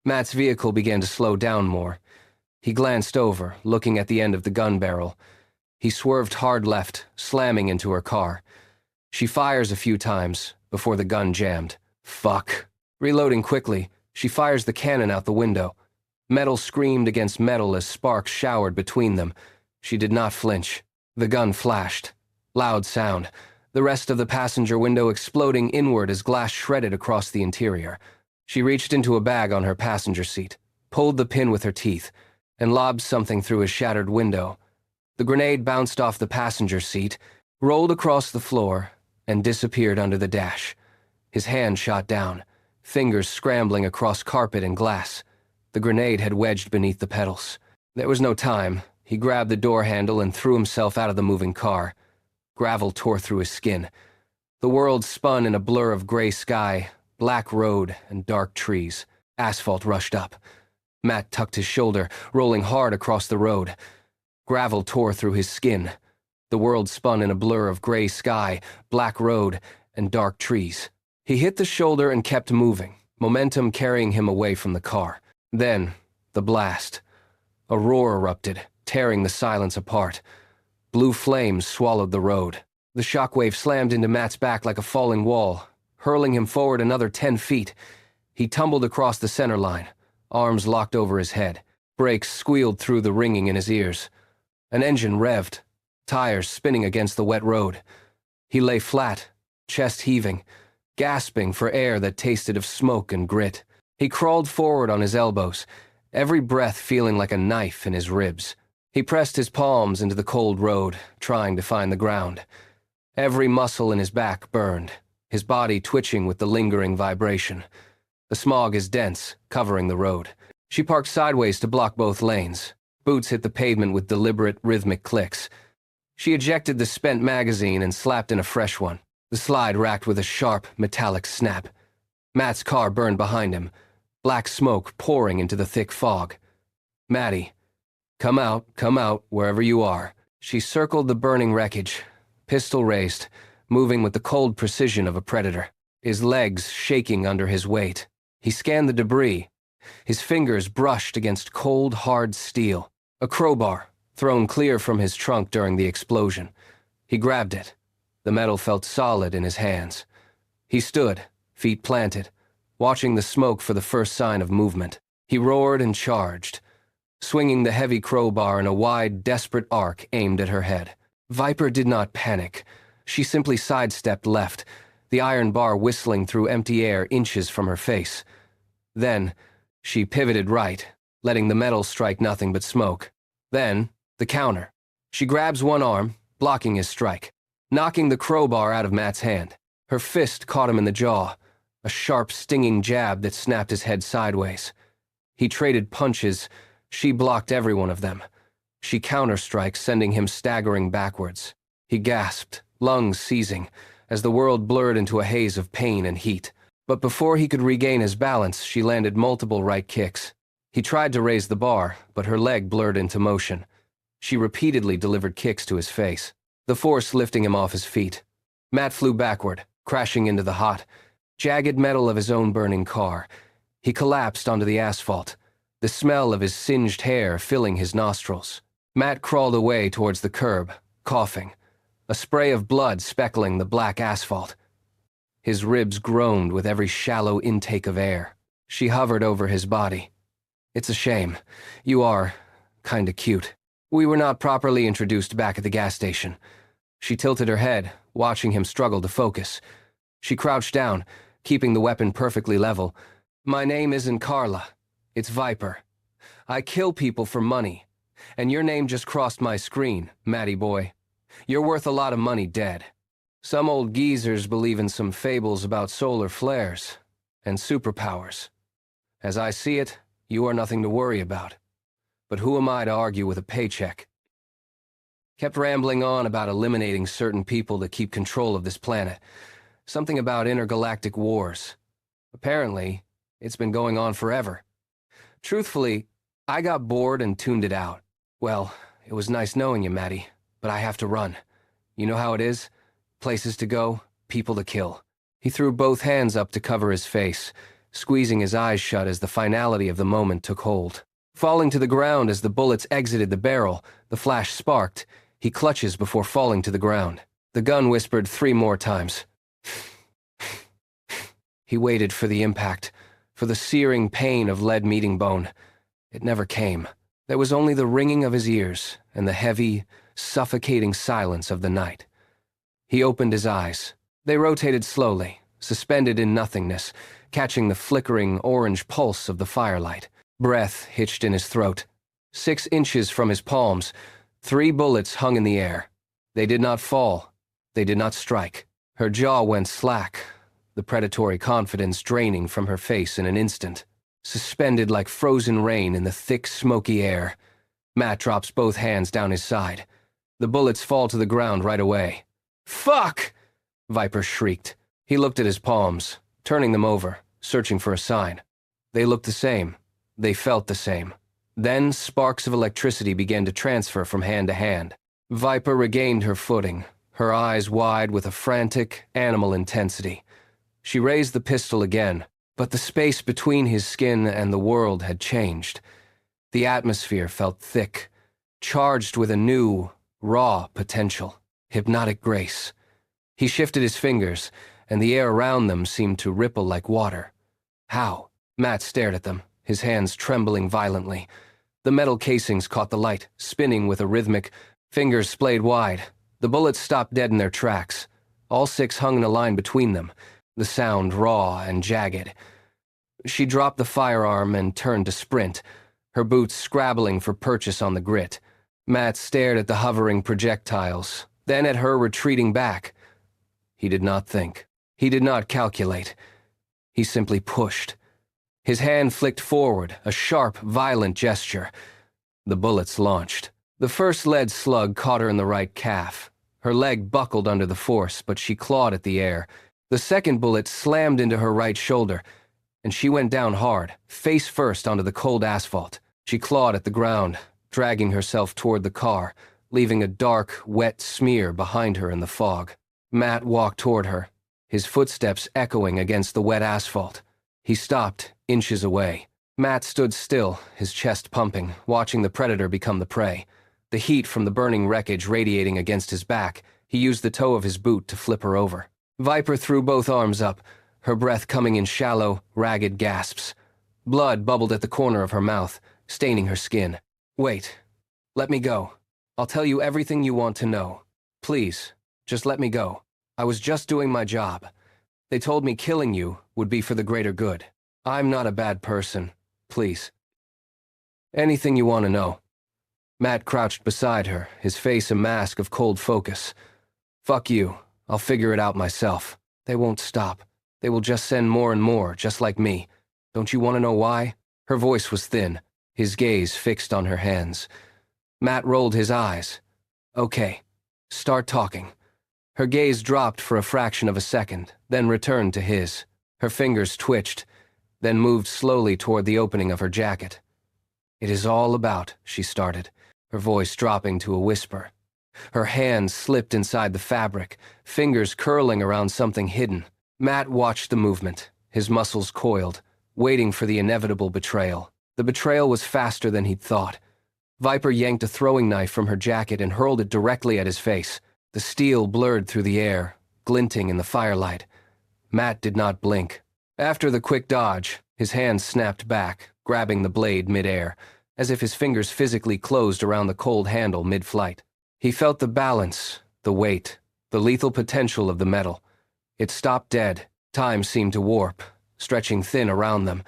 Matt's vehicle began to slow down more. He glanced over, looking at the end of the gun barrel. He swerved hard left, slamming into her car. She fires a few times before the gun jammed. Fuck. Reloading quickly, she fires the cannon out the window. Metal screamed against metal as sparks showered between them. She did not flinch. The gun flashed. Loud sound. The rest of the passenger window exploding inward as glass shredded across the interior. She reached into a bag on her passenger seat, pulled the pin with her teeth, and lobbed something through his shattered window. The grenade bounced off the passenger seat, rolled across the floor, and disappeared under the dash. His hand shot down, fingers scrambling across carpet and glass. The grenade had wedged beneath the pedals. There was no time. He grabbed the door handle and threw himself out of the moving car. Gravel tore through his skin. The world spun in a blur of gray sky, black road, and dark trees. Asphalt rushed up. Matt tucked his shoulder, rolling hard across the road. Gravel tore through his skin. The world spun in a blur of gray sky, black road, and dark trees. He hit the shoulder and kept moving, momentum carrying him away from the car. Then, the blast. A roar erupted, tearing the silence apart. Blue flames swallowed the road. The shockwave slammed into Matt's back like a falling wall, hurling him forward another 10 feet. He tumbled across the center line, arms locked over his head. Brakes squealed through the ringing in his ears. An engine revved, tires spinning against the wet road. He lay flat, chest heaving, gasping for air that tasted of smoke and grit. He crawled forward on his elbows, every breath feeling like a knife in his ribs. He pressed his palms into the cold road, trying to find the ground. Every muscle in his back burned, his body twitching with the lingering vibration. The smog is dense, covering the road. She parked sideways to block both lanes. Boots hit the pavement with deliberate, rhythmic clicks. She ejected the spent magazine and slapped in a fresh one. The slide racked with a sharp, metallic snap. Matt's car burned behind him, black smoke pouring into the thick fog. Matty, come out, wherever you are. She circled the burning wreckage, pistol raised, moving with the cold precision of a predator, his legs shaking under his weight. He scanned the debris. His fingers brushed against cold, hard steel. A crowbar, thrown clear from his trunk during the explosion. He grabbed it. The metal felt solid in his hands. He stood, feet planted, watching the smoke for the first sign of movement. He roared and charged, swinging the heavy crowbar in a wide, desperate arc aimed at her head. Viper did not panic. She simply sidestepped left, the iron bar whistling through empty air inches from her face. Then, she pivoted right, letting the metal strike nothing but smoke. Then, the counter. She grabs one arm, blocking his strike, knocking the crowbar out of Matt's hand. Her fist caught him in the jaw, a sharp, stinging jab that snapped his head sideways. He traded punches. She blocked every one of them. She counter-struck, sending him staggering backwards. He gasped, lungs seizing, as the world blurred into a haze of pain and heat. But before he could regain his balance, she landed multiple right kicks. He tried to raise the bar, but her leg blurred into motion. She repeatedly delivered kicks to his face, the force lifting him off his feet. Matt flew backward, crashing into the hot, jagged metal of his own burning car. He collapsed onto the asphalt, the smell of his singed hair filling his nostrils. Matt crawled away towards the curb, coughing, a spray of blood speckling the black asphalt. His ribs groaned with every shallow intake of air. She hovered over his body. "It's a shame. You are kinda cute. We were not properly introduced back at the gas station." She tilted her head, watching him struggle to focus. She crouched down, keeping the weapon perfectly level. "My name isn't Carla. It's Viper. I kill people for money. And your name just crossed my screen, Matty boy. You're worth a lot of money dead. Some old geezers believe in some fables about solar flares and superpowers. As I see it, you are nothing to worry about. But who am I to argue with a paycheck?" Kept rambling on about eliminating certain people to keep control of this planet. Something about intergalactic wars. Apparently, it's been going on forever. Truthfully, I got bored and tuned it out. Well, it was nice knowing you, Matty, but I have to run. You know how it is? Places to go, people to kill. He threw both hands up to cover his face, squeezing his eyes shut as the finality of the moment took hold. Falling to the ground as the bullets exited the barrel, the flash sparked. He clutches before falling to the ground. The gun whispered 3 more times. He waited for the impact, for the searing pain of lead meeting bone. It never came. There was only the ringing of his ears and the heavy, suffocating silence of the night. He opened his eyes. They rotated slowly, suspended in nothingness, catching the flickering orange pulse of the firelight. Breath hitched in his throat. 6 inches from his palms, 3 bullets hung in the air. They did not fall. They did not strike. Her jaw went slack, the predatory confidence draining from her face in an instant. Suspended like frozen rain in the thick, smoky air, Matt drops both hands down his side. The bullets fall to the ground right away. "Fuck!" Viper shrieked. He looked at his palms, turning them over, searching for a sign. They looked the same. They felt the same. Then sparks of electricity began to transfer from hand to hand. Viper regained her footing, her eyes wide with a frantic, animal intensity. She raised the pistol again, but the space between his skin and the world had changed. The atmosphere felt thick, charged with a new, raw potential, hypnotic grace. He shifted his fingers, and the air around them seemed to ripple like water. How? Matt stared at them, his hands trembling violently. The metal casings caught the light, spinning with a rhythmic, fingers splayed wide. The bullets stopped dead in their tracks. All 6 hung in a line between them, the sound raw and jagged. She dropped the firearm and turned to sprint, her boots scrabbling for purchase on the grit. Matt stared at the hovering projectiles, then at her retreating back. He did not think. He did not calculate. He simply pushed. His hand flicked forward, a sharp, violent gesture. The bullets launched. The first lead slug caught her in the right calf. Her leg buckled under the force, but she clawed at the air. The second bullet slammed into her right shoulder, and she went down hard, face first onto the cold asphalt. She clawed at the ground, dragging herself toward the car, leaving a dark, wet smear behind her in the fog. Matt walked toward her, his footsteps echoing against the wet asphalt. He stopped, inches away. Matt stood still, his chest pumping, watching the predator become the prey. The heat from the burning wreckage radiating against his back, he used the toe of his boot to flip her over. Viper threw both arms up, her breath coming in shallow, ragged gasps. Blood bubbled at the corner of her mouth, staining her skin. "Wait. Let me go. I'll tell you everything you want to know. Please, just let me go. I was just doing my job. They told me killing you would be for the greater good. I'm not a bad person. Please. Anything you want to know." Matt crouched beside her, his face a mask of cold focus. "Fuck you. I'll figure it out myself. They won't stop. They will just send more and more, just like me. Don't you want to know why?" Her voice was thin, his gaze fixed on her hands. Matt rolled his eyes. "Okay, start talking." Her gaze dropped for a fraction of a second, then returned to his. Her fingers twitched, then moved slowly toward the opening of her jacket. "It is all about," she started, her voice dropping to a whisper. Her hands slipped inside the fabric, fingers curling around something hidden. Matt watched the movement, his muscles coiled, waiting for the inevitable betrayal. The betrayal was faster than he'd thought. Viper yanked a throwing knife from her jacket and hurled it directly at his face. The steel blurred through the air, glinting in the firelight. Matt did not blink. After the quick dodge, his hand snapped back, grabbing the blade mid-air, as if his fingers physically closed around the cold handle mid-flight. He felt the balance, the weight, the lethal potential of the metal. It stopped dead. Time seemed to warp, stretching thin around them.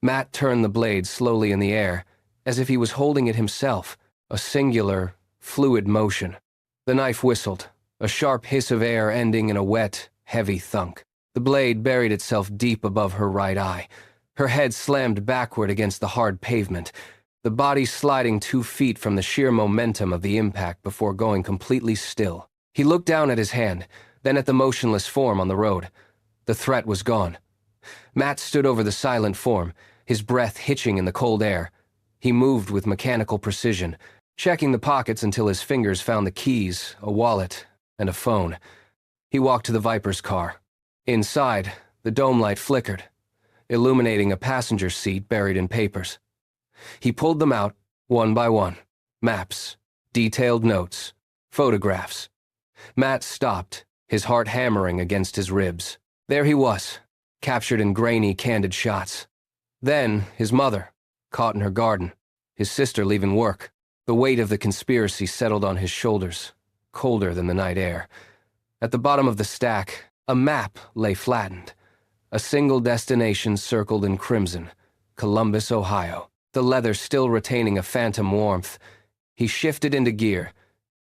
Matt turned the blade slowly in the air, as if he was holding it himself, a singular, fluid motion. The knife whistled, a sharp hiss of air ending in a wet, heavy thunk. The blade buried itself deep above her right eye. Her head slammed backward against the hard pavement, the body sliding 2 feet from the sheer momentum of the impact before going completely still. He looked down at his hand, then at the motionless form on the road. The threat was gone. Matt stood over the silent form, his breath hitching in the cold air. He moved with mechanical precision, checking the pockets until his fingers found the keys, a wallet, and a phone. He walked to the Viper's car. Inside, the dome light flickered. illuminating a passenger seat buried in papers. He pulled them out, one by one. Maps, detailed notes, photographs. Matt stopped, his heart hammering against his ribs. There he was, captured in grainy, candid shots. Then, his mother, caught in her garden, his sister leaving work. The weight of the conspiracy settled on his shoulders, colder than the night air. At the bottom of the stack, a map lay flattened. A single destination circled in crimson, Columbus, Ohio. The leather still retaining a phantom warmth. He shifted into gear,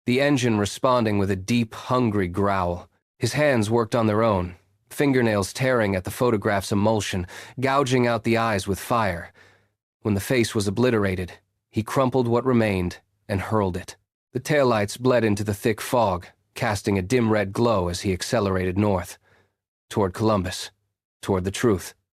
the engine responding with a deep, hungry growl. His hands worked on their own, fingernails tearing at the photograph's emulsion, gouging out the eyes with fire. When the face was obliterated, he crumpled what remained and hurled it. The taillights bled into the thick fog, casting a dim red glow as he accelerated north. Toward Columbus. Toward the truth.